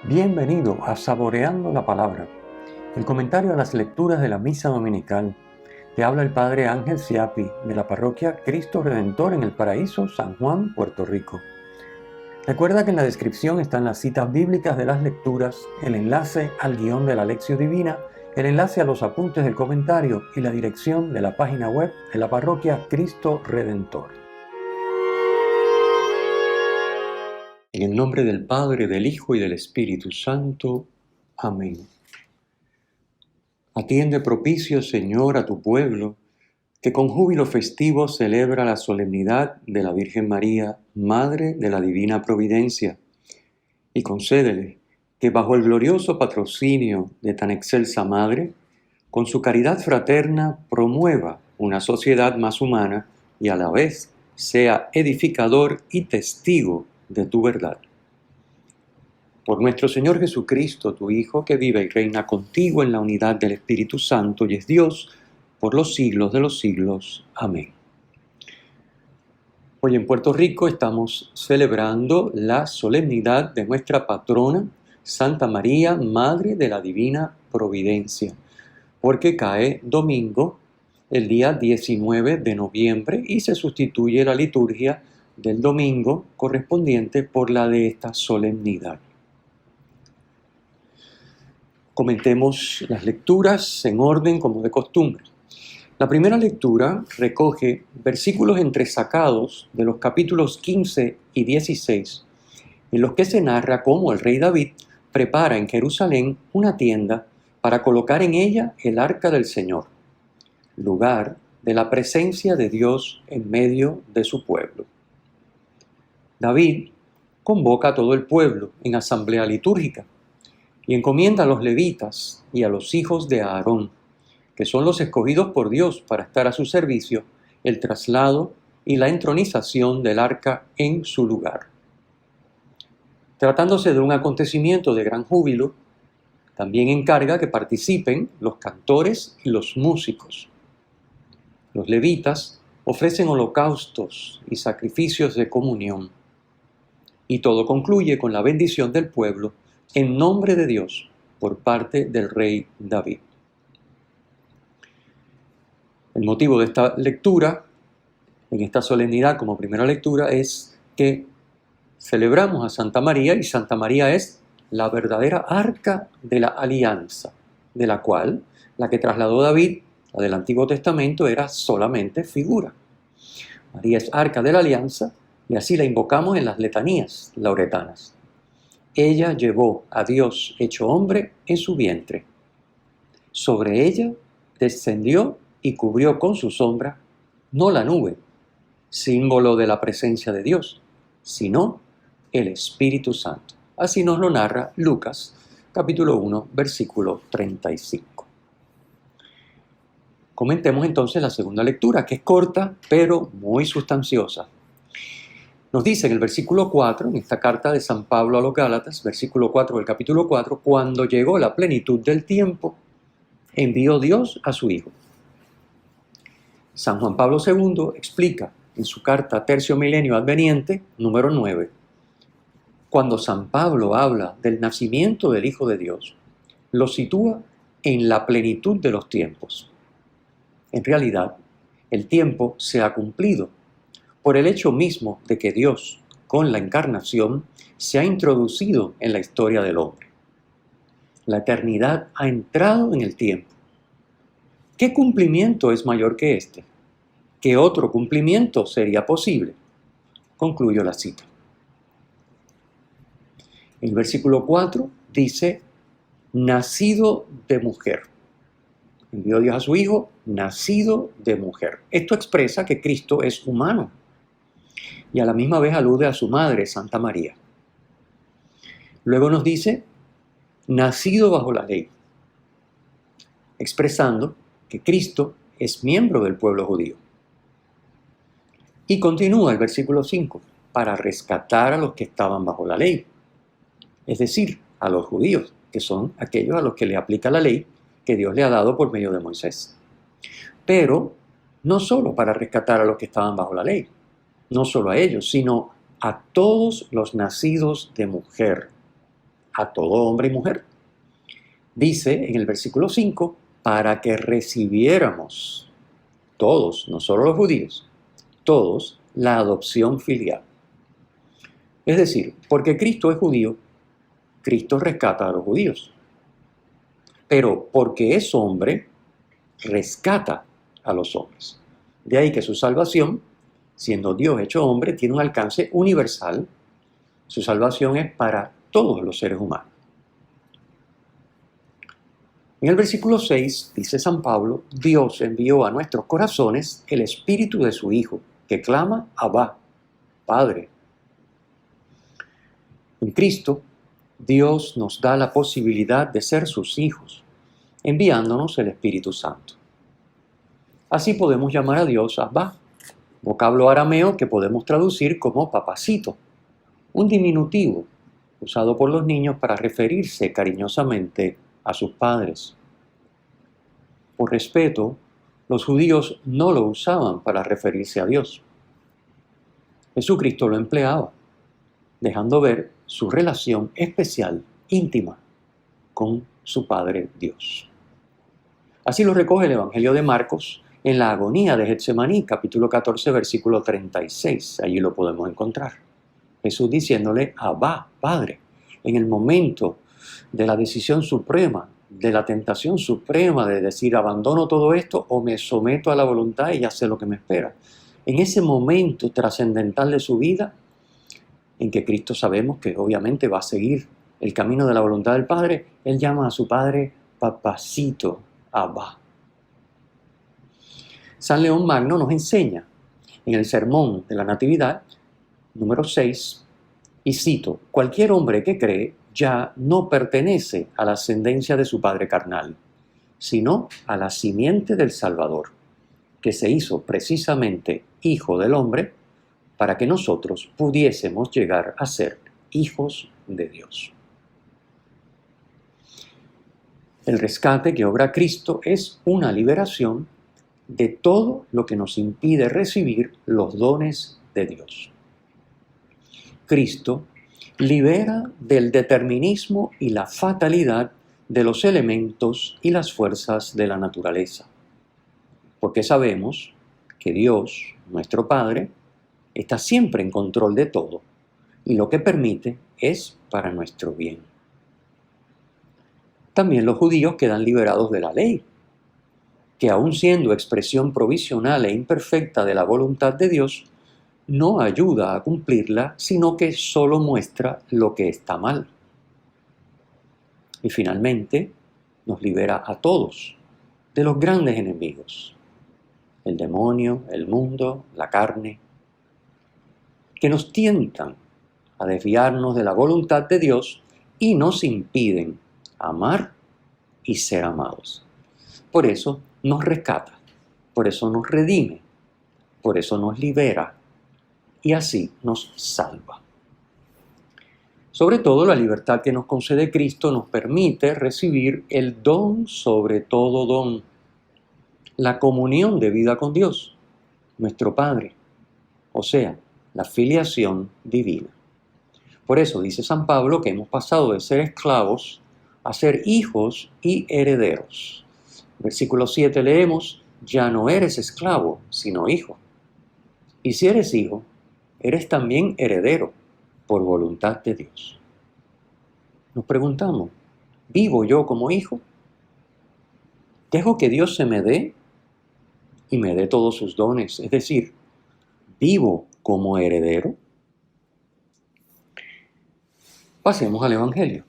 Bienvenido a Saboreando la Palabra, el comentario a las lecturas de la Misa Dominical. Te habla el Padre Ángel Siapi, de la parroquia Cristo Redentor en el Paraíso, San Juan, Puerto Rico. Recuerda que en la descripción están las citas bíblicas de las lecturas, el enlace al guión de la Lección Divina, el enlace a los apuntes del comentario y la dirección de la página web de la parroquia Cristo Redentor. En el nombre del Padre, del Hijo y del Espíritu Santo. Amén. Atiende propicio, Señor, a tu pueblo, que con júbilo festivo celebra la solemnidad de la Virgen María, Madre de la Divina Providencia, y concédele que bajo el glorioso patrocinio de tan excelsa Madre, con su caridad fraterna promueva una sociedad más humana y a la vez sea edificador y testigo de tu verdad. Por nuestro Señor Jesucristo, tu Hijo, que vive y reina contigo en la unidad del Espíritu Santo y es Dios por los siglos de los siglos. Amén. Hoy en Puerto Rico estamos celebrando la solemnidad de nuestra patrona, Santa María, Madre de la Divina Providencia, porque cae domingo, el día 19 de noviembre, y se sustituye la liturgia del domingo correspondiente por la de esta solemnidad. Comentemos las lecturas en orden como de costumbre. La primera lectura recoge versículos entresacados de los capítulos 15 y 16, en los que se narra cómo el rey David prepara en Jerusalén una tienda para colocar en ella el arca del Señor, lugar de la presencia de Dios en medio de su pueblo. David convoca a todo el pueblo en asamblea litúrgica y encomienda a los levitas y a los hijos de Aarón, que son los escogidos por Dios para estar a su servicio, el traslado y la entronización del arca en su lugar. Tratándose de un acontecimiento de gran júbilo, también encarga que participen los cantores y los músicos. Los levitas ofrecen holocaustos y sacrificios de comunión. Y todo concluye con la bendición del pueblo en nombre de Dios por parte del rey David. El motivo de esta lectura, en esta solemnidad como primera lectura, es que celebramos a Santa María y Santa María es la verdadera arca de la alianza, de la cual la que trasladó David, la del Antiguo Testamento, era solamente figura. María es arca de la alianza y así la invocamos en las letanías lauretanas. Ella llevó a Dios hecho hombre en su vientre. Sobre ella descendió y cubrió con su sombra, no la nube, símbolo de la presencia de Dios, sino el Espíritu Santo. Así nos lo narra Lucas, capítulo 1, versículo 35. Comentemos entonces la segunda lectura, que es corta, pero muy sustanciosa. Nos dice en el versículo 4, en esta carta de San Pablo a los Gálatas, versículo 4 del capítulo 4, cuando llegó la plenitud del tiempo, envió Dios a su Hijo. San Juan Pablo II explica en su carta Tercio Milenio Adveniente, número 9, cuando San Pablo habla del nacimiento del Hijo de Dios, lo sitúa en la plenitud de los tiempos. En realidad, el tiempo se ha cumplido por el hecho mismo de que Dios, con la encarnación, se ha introducido en la historia del hombre. La eternidad ha entrado en el tiempo. ¿Qué cumplimiento es mayor que este? ¿Qué otro cumplimiento sería posible? Concluyo la cita. El versículo 4 dice, nacido de mujer. Envió Dios a su Hijo, nacido de mujer. Esto expresa que Cristo es humano y a la misma vez alude a su madre, Santa María. Luego nos dice, nacido bajo la ley, expresando que Cristo es miembro del pueblo judío. Y continúa el versículo 5, para rescatar a los que estaban bajo la ley, es decir, a los judíos, que son aquellos a los que le aplica la ley que Dios le ha dado por medio de Moisés. Pero no solo para rescatar a los que estaban bajo la ley, no solo a ellos, sino a todos los nacidos de mujer, a todo hombre y mujer. Dice en el versículo 5, para que recibiéramos todos, no solo los judíos, todos, la adopción filial. Es decir, porque Cristo es judío, Cristo rescata a los judíos. Pero porque es hombre, rescata a los hombres. De ahí que su salvación, siendo Dios hecho hombre, tiene un alcance universal. Su salvación es para todos los seres humanos. En el versículo 6 dice San Pablo, Dios envió a nuestros corazones el espíritu de su Hijo, que clama Abba, Padre. En Cristo, Dios nos da la posibilidad de ser sus hijos, enviándonos el Espíritu Santo. Así podemos llamar a Dios Abba, vocablo arameo que podemos traducir como papacito, un diminutivo usado por los niños para referirse cariñosamente a sus padres. Por respeto, los judíos no lo usaban para referirse a Dios. Jesucristo lo empleaba, dejando ver su relación especial, íntima, con su Padre Dios. Así lo recoge el Evangelio de Marcos en la agonía de Getsemaní, capítulo 14, versículo 36. Allí lo podemos encontrar. Jesús diciéndole, Abba, Padre, en el momento de la decisión suprema, de la tentación suprema de decir, abandono todo esto o me someto a la voluntad y ya sé lo que me espera. En ese momento trascendental de su vida, en que Cristo sabemos que obviamente va a seguir el camino de la voluntad del Padre, Él llama a su Padre papacito, Abba. San León Magno nos enseña en el Sermón de la Natividad, número 6, y cito, cualquier hombre que cree ya no pertenece a la ascendencia de su padre carnal, sino a la simiente del Salvador, que se hizo precisamente Hijo del hombre para que nosotros pudiésemos llegar a ser hijos de Dios. El rescate que obra Cristo es una liberación de todo lo que nos impide recibir los dones de Dios. Cristo libera del determinismo y la fatalidad de los elementos y las fuerzas de la naturaleza, porque sabemos que Dios, nuestro Padre, está siempre en control de todo y lo que permite es para nuestro bien. También los judíos quedan liberados de la ley, que aun siendo expresión provisional e imperfecta de la voluntad de Dios, no ayuda a cumplirla, sino que solo muestra lo que está mal. Y finalmente, nos libera a todos de los grandes enemigos, el demonio, el mundo, la carne, que nos tientan a desviarnos de la voluntad de Dios y nos impiden amar y ser amados. Por eso nos rescata, por eso nos redime, por eso nos libera y así nos salva. Sobre todo, la libertad que nos concede Cristo nos permite recibir el don sobre todo don, la comunión de vida con Dios, nuestro Padre, o sea, la filiación divina. Por eso dice San Pablo que hemos pasado de ser esclavos a ser hijos y herederos. Versículo 7 leemos, ya no eres esclavo, sino hijo. Y si eres hijo, eres también heredero por voluntad de Dios. Nos preguntamos, ¿vivo yo como hijo? ¿Dejo que Dios se me dé y me dé todos sus dones? Es decir, ¿vivo como heredero? Pasemos al Evangelio.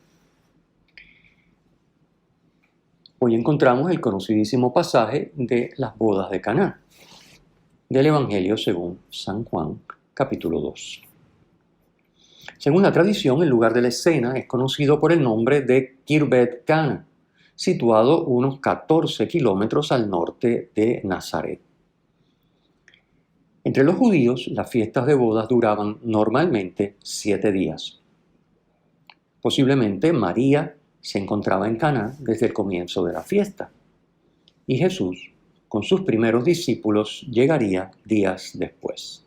Hoy encontramos el conocidísimo pasaje de las bodas de Caná, del Evangelio según San Juan, capítulo 2. Según la tradición, el lugar de la escena es conocido por el nombre de Khirbet Cana, situado unos 14 kilómetros al norte de Nazaret. Entre los judíos, las fiestas de bodas duraban normalmente 7 días. Posiblemente María se encontraba en Caná desde el comienzo de la fiesta, y Jesús, con sus primeros discípulos, llegaría días después.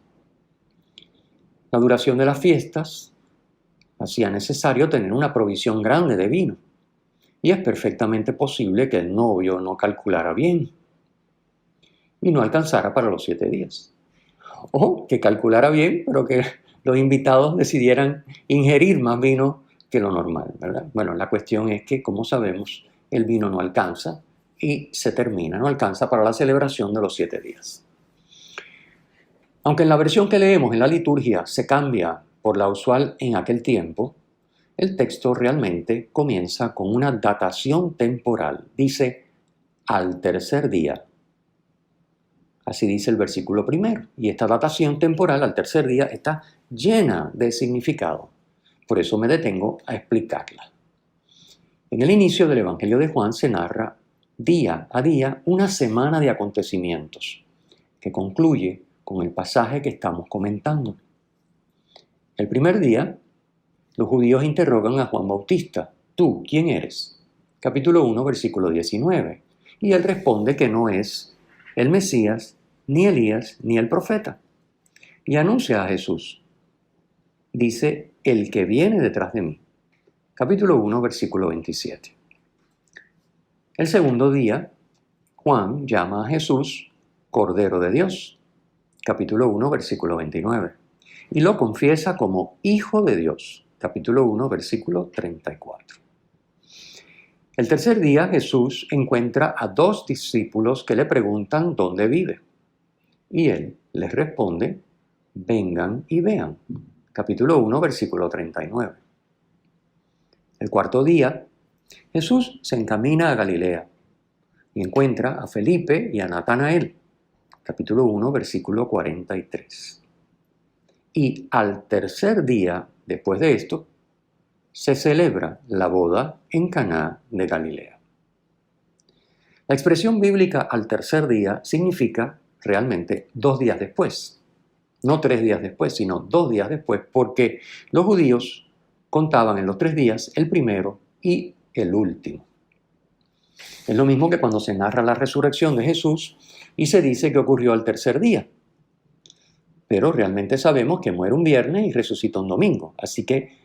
La duración de las fiestas hacía necesario tener una provisión grande de vino. Y es perfectamente posible que el novio no calculara bien y no alcanzara para los 7 días. O que calculara bien, pero que los invitados decidieran ingerir más vino que lo normal, ¿verdad? Bueno, la cuestión es que, como sabemos, el vino no alcanza y se termina, no alcanza para la celebración de los 7 días. Aunque en la versión que leemos en la liturgia se cambia por la usual en aquel tiempo, el texto realmente comienza con una datación temporal. Dice, al tercer día. Así dice el versículo primero. Y esta datación temporal al tercer día está llena de significado. Por eso me detengo a explicarla. En el inicio del Evangelio de Juan se narra día a día una semana de acontecimientos que concluye con el pasaje que estamos comentando. El primer día, los judíos interrogan a Juan Bautista, ¿tú quién eres? Capítulo 1, versículo 19. Y él responde que no es el Mesías, ni Elías, ni el profeta. Y anuncia a Jesús. Dice, el que viene detrás de mí. Capítulo 1, versículo 27. El segundo día, Juan llama a Jesús Cordero de Dios. Capítulo 1, versículo 29. Y lo confiesa como Hijo de Dios. Capítulo 1, versículo 34. El tercer día Jesús encuentra a 2 discípulos que le preguntan dónde vive. Y él les responde, vengan y vean. Capítulo 1, versículo 39. El cuarto día, Jesús se encamina a Galilea y encuentra a Felipe y a Natanael. Capítulo 1, versículo 43. Y al tercer día, después de esto, se celebra la boda en Caná de Galilea. La expresión bíblica al tercer día significa realmente 2 días después. No 3 días después, sino 2 días después, porque los judíos contaban en los 3 días el primero y el último. Es lo mismo que cuando se narra la resurrección de Jesús y se dice que ocurrió al tercer día. Pero realmente sabemos que muere un viernes y resucita un domingo. Así que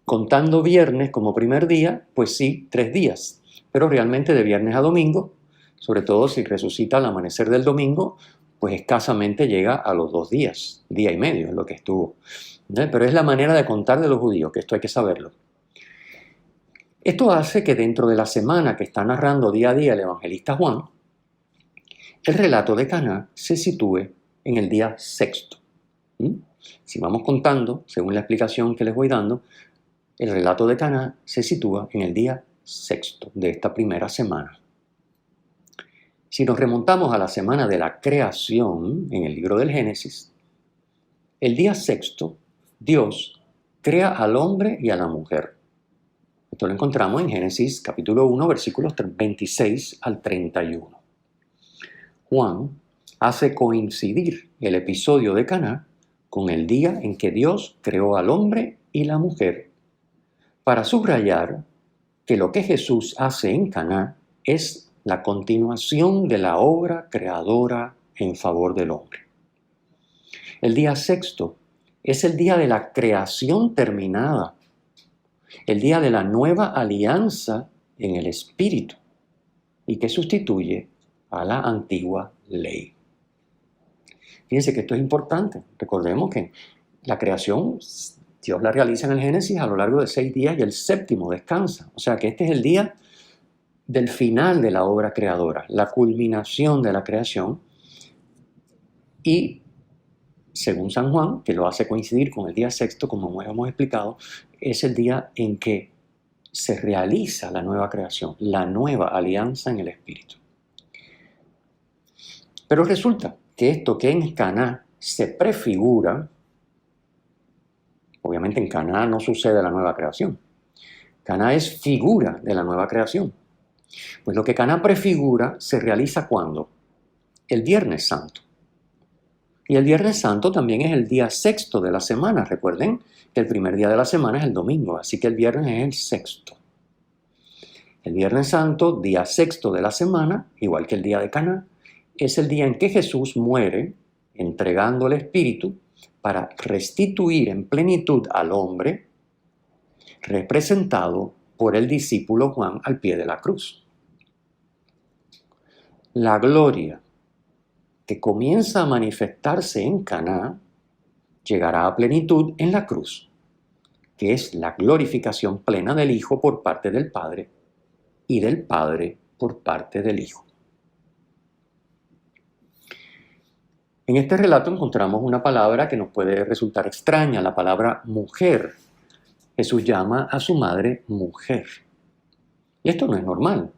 contando viernes como primer día, pues sí, 3 días. Pero realmente de viernes a domingo, sobre todo si resucita al amanecer del domingo, pues escasamente llega a los 2 días, día y medio es lo que estuvo. Pero es la manera de contar de los judíos, que esto hay que saberlo. Esto hace que dentro de la semana que está narrando día a día el evangelista Juan, el relato de Caná se sitúe en el día sexto. Si vamos contando, según la explicación que les voy dando, el relato de Caná se sitúa en el día sexto de esta primera semana. Si nos remontamos a la semana de la creación, en el libro del Génesis, el día sexto, Dios crea al hombre y a la mujer. Esto lo encontramos en Génesis capítulo 1, versículos 26 al 31. Juan hace coincidir el episodio de Caná con el día en que Dios creó al hombre y la mujer, para subrayar que lo que Jesús hace en Caná es la continuación de la obra creadora en favor del hombre. El día sexto es el día de la creación terminada, el día de la nueva alianza en el Espíritu y que sustituye a la antigua ley. Fíjense que esto es importante. Recordemos que la creación Dios la realiza en el Génesis a lo largo de 6 días y el séptimo descansa. O sea que este es el día del final de la obra creadora, la culminación de la creación. Y según San Juan, que lo hace coincidir con el día sexto, como hemos explicado, es el día en que se realiza la nueva creación, la nueva alianza en el Espíritu. Pero resulta que esto que en Caná se prefigura, obviamente en Caná no sucede la nueva creación. Caná es figura de la nueva creación. Pues lo que Caná prefigura se realiza ¿cuándo? El Viernes Santo. Y el Viernes Santo también es el día sexto de la semana. Recuerden que el primer día de la semana es el domingo, así que el viernes es el sexto. El Viernes Santo, día sexto de la semana, igual que el día de Caná, es el día en que Jesús muere, entregando el Espíritu para restituir en plenitud al hombre representado por el discípulo Juan al pie de la cruz. La gloria que comienza a manifestarse en Caná llegará a plenitud en la cruz, que es la glorificación plena del Hijo por parte del Padre y del Padre por parte del Hijo. En este relato encontramos una palabra que nos puede resultar extraña, la palabra mujer. Jesús llama a su madre mujer. Y esto no es normal,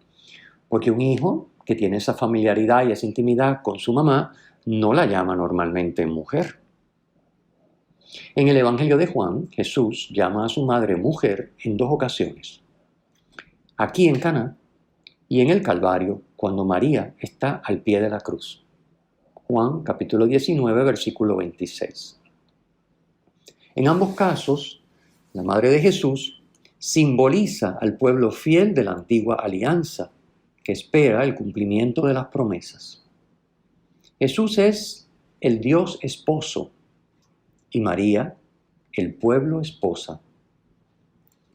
porque un hijo que tiene esa familiaridad y esa intimidad con su mamá no la llama normalmente mujer. En el Evangelio de Juan, Jesús llama a su madre mujer en 2 ocasiones. Aquí en Caná y en el Calvario, cuando María está al pie de la cruz. Juan capítulo 19, versículo 26. En ambos casos, la madre de Jesús simboliza al pueblo fiel de la antigua alianza, que espera el cumplimiento de las promesas. Jesús es el Dios esposo y María el pueblo esposa.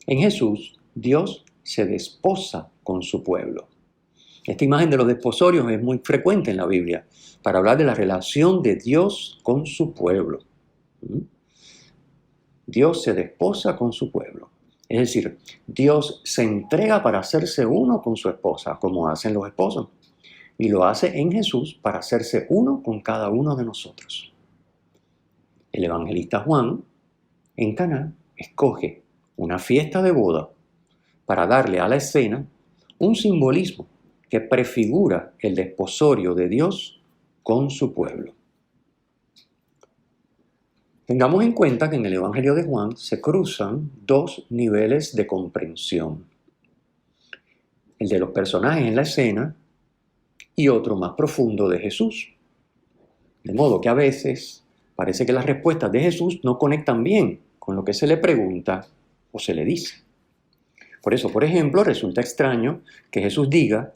En Jesús, Dios se desposa con su pueblo. Esta imagen de los desposorios es muy frecuente en la Biblia para hablar de la relación de Dios con su pueblo. Dios se desposa con su pueblo. Es decir, Dios se entrega para hacerse uno con su esposa, como hacen los esposos. Y lo hace en Jesús para hacerse uno con cada uno de nosotros. El evangelista Juan, en Caná, escoge una fiesta de boda para darle a la escena un simbolismo que prefigura el desposorio de Dios con su pueblo. Tengamos en cuenta que en el Evangelio de Juan se cruzan 2 niveles de comprensión. El de los personajes en la escena y otro más profundo de Jesús. De modo que a veces parece que las respuestas de Jesús no conectan bien con lo que se le pregunta o se le dice. Por eso, por ejemplo, resulta extraño que Jesús diga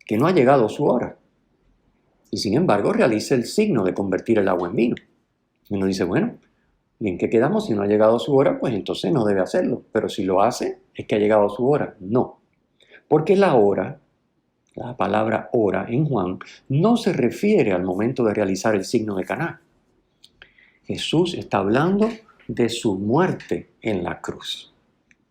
que no ha llegado su hora y sin embargo realice el signo de convertir el agua en vino. Y uno dice, bueno, ¿y en qué quedamos? Si no ha llegado su hora, pues entonces no debe hacerlo. Pero si lo hace, es que ha llegado su hora. No, porque la hora, la palabra hora en Juan, no se refiere al momento de realizar el signo de Caná. Jesús está hablando de su muerte en la cruz.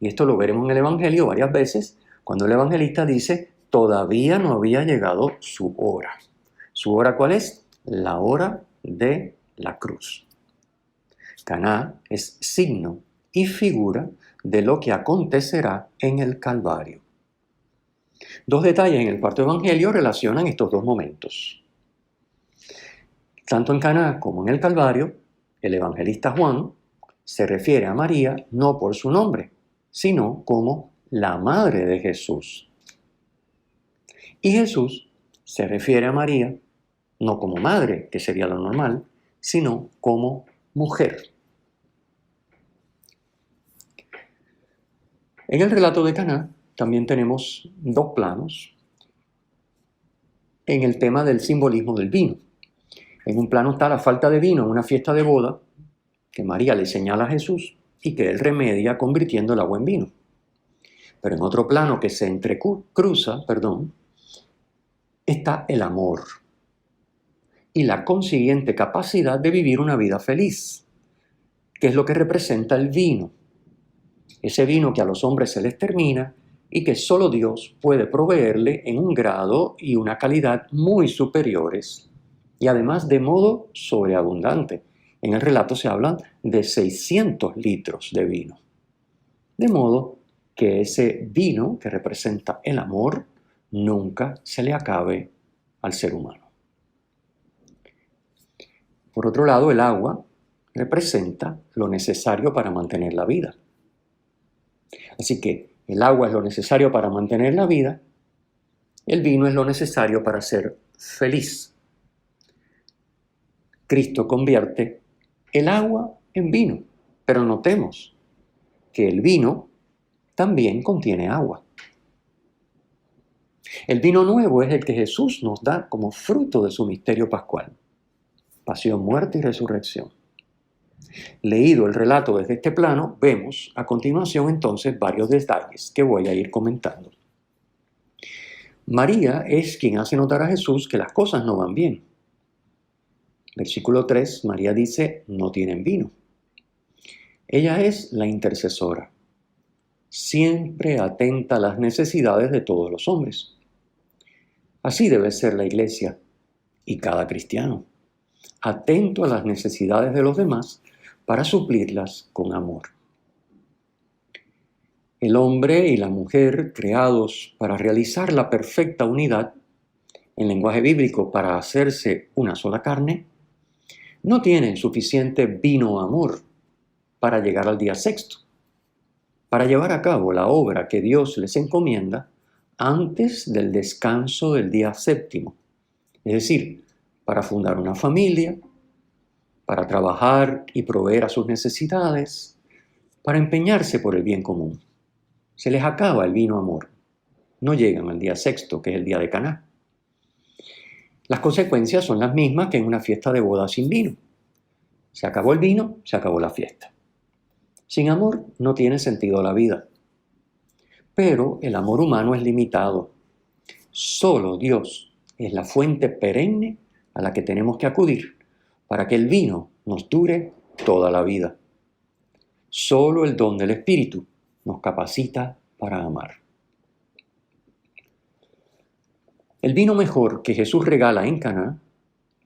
Y esto lo veremos en el Evangelio varias veces, cuando el evangelista dice, todavía no había llegado su hora. ¿Su hora cuál es? La hora de la cruz. Caná es signo y figura de lo que acontecerá en el Calvario. 2 detalles en el cuarto evangelio relacionan estos 2 momentos. Tanto en Caná como en el Calvario, el evangelista Juan se refiere a María no por su nombre, sino como la madre de Jesús. Y Jesús se refiere a María no como madre, que sería lo normal, sino como mujer. En el relato de Caná también tenemos 2 planos en el tema del simbolismo del vino. En un plano está la falta de vino en una fiesta de boda que María le señala a Jesús y que él remedia convirtiendo el agua en vino. Pero en otro plano que se entrecruza, está el amor y la consiguiente capacidad de vivir una vida feliz, que es lo que representa el vino. Ese vino que a los hombres se les termina y que solo Dios puede proveerle en un grado y una calidad muy superiores y además de modo sobreabundante. En el relato se habla de 600 litros de vino. De modo que ese vino que representa el amor nunca se le acabe al ser humano. Por otro lado, el agua representa lo necesario para mantener la vida. Así que el agua es lo necesario para mantener la vida, el vino es lo necesario para ser feliz. Cristo convierte el agua en vino, pero notemos que el vino también contiene agua. El vino nuevo es el que Jesús nos da como fruto de su misterio pascual, pasión, muerte y resurrección. Leído el relato desde este plano, vemos a continuación entonces varios detalles que voy a ir comentando. María es quien hace notar a Jesús que las cosas no van bien. Versículo 3, María dice, no tienen vino. Ella es la intercesora, siempre atenta a las necesidades de todos los hombres. Así debe ser la iglesia y cada cristiano, atento a las necesidades de los demás para suplirlas con amor. El hombre y la mujer, creados para realizar la perfecta unidad, en lenguaje bíblico para hacerse una sola carne, no tienen suficiente vino amor para llegar al día sexto, para llevar a cabo la obra que Dios les encomienda antes del descanso del día séptimo, es decir, para fundar una familia, para trabajar y proveer a sus necesidades, para empeñarse por el bien común. Se les acaba el vino amor. No llegan al día sexto, que es el día de Caná. Las consecuencias son las mismas que en una fiesta de boda sin vino. Se acabó el vino, se acabó la fiesta. Sin amor no tiene sentido la vida. Pero el amor humano es limitado. Solo Dios es la fuente perenne a la que tenemos que acudir para que el vino nos dure toda la vida. Solo el don del Espíritu nos capacita para amar. El vino mejor que Jesús regala en Caná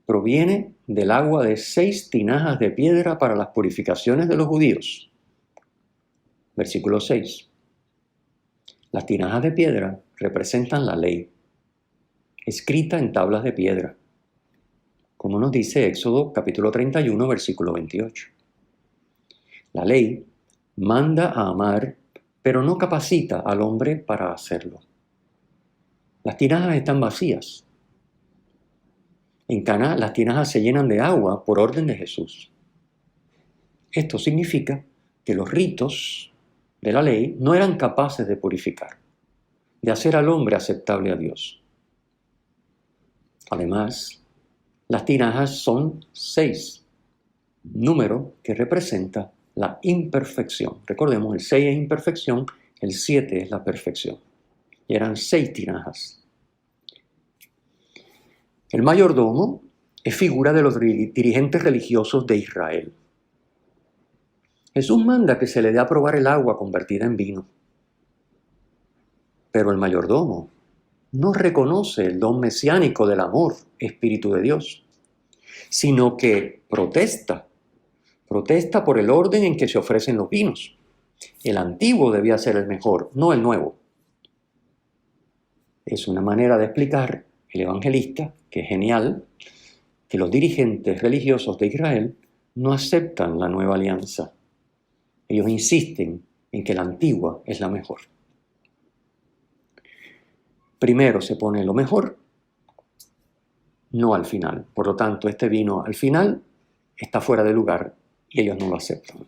proviene del agua de 6 tinajas de piedra para las purificaciones de los judíos. Versículo 6. Las tinajas de piedra representan la ley, escrita en tablas de piedra, como nos dice Éxodo capítulo 31, versículo 28. La ley manda a amar, pero no capacita al hombre para hacerlo. Las tinajas están vacías. En Caná las tinajas se llenan de agua por orden de Jesús. Esto significa que los ritos de la ley no eran capaces de purificar, de hacer al hombre aceptable a Dios. Además, las tinajas son 6, número que representa la imperfección. Recordemos, el 6 es imperfección, el 7 es la perfección. Y eran 6 tinajas. El mayordomo es figura de los dirigentes religiosos de Israel. Jesús manda que se le dé a probar el agua convertida en vino. Pero el mayordomo no reconoce el don mesiánico del amor, Espíritu de Dios, sino que protesta por el orden en que se ofrecen los vinos. El antiguo debía ser el mejor, no el nuevo. Es una manera de explicar el evangelista, que es genial, que los dirigentes religiosos de Israel no aceptan la nueva alianza. Ellos insisten en que la antigua es la mejor. Primero se pone lo mejor, no al final. Por lo tanto, este vino al final está fuera de lugar y ellos no lo aceptan.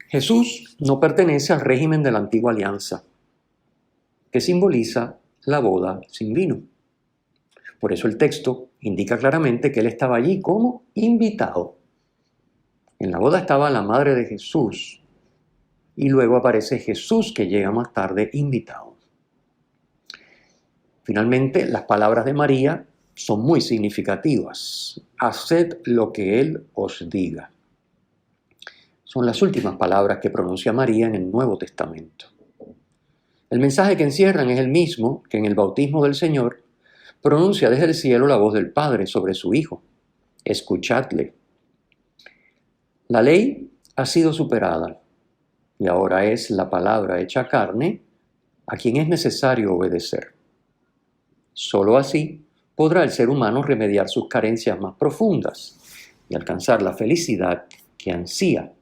Jesús no pertenece al régimen de la antigua alianza, que simboliza la boda sin vino. Por eso el texto indica claramente que él estaba allí como invitado. En la boda estaba la madre de Jesús y luego aparece Jesús, que llega más tarde invitado. Finalmente, las palabras de María son muy significativas. Haced lo que Él os diga. Son las últimas palabras que pronuncia María en el Nuevo Testamento. El mensaje que encierran es el mismo que en el bautismo del Señor pronuncia desde el cielo la voz del Padre sobre su Hijo. Escuchadle. La ley ha sido superada y ahora es la palabra hecha carne a quien es necesario obedecer. Solo así podrá el ser humano remediar sus carencias más profundas y alcanzar la felicidad que ansía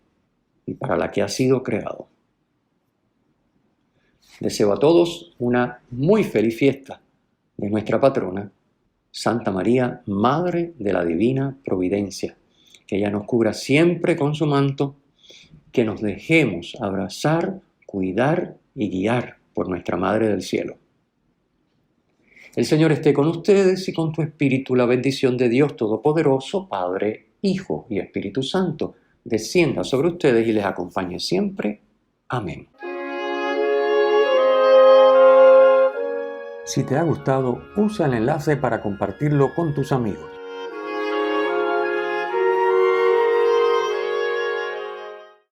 y para la que ha sido creado. Deseo a todos una muy feliz fiesta de nuestra patrona, Santa María, Madre de la Divina Providencia. Que ella nos cubra siempre con su manto, que nos dejemos abrazar, cuidar y guiar por nuestra Madre del Cielo. El Señor esté con ustedes y con tu espíritu. La bendición de Dios Todopoderoso, Padre, Hijo y Espíritu Santo descienda sobre ustedes y les acompañe siempre. Amén. Si te ha gustado, usa el enlace para compartirlo con tus amigos.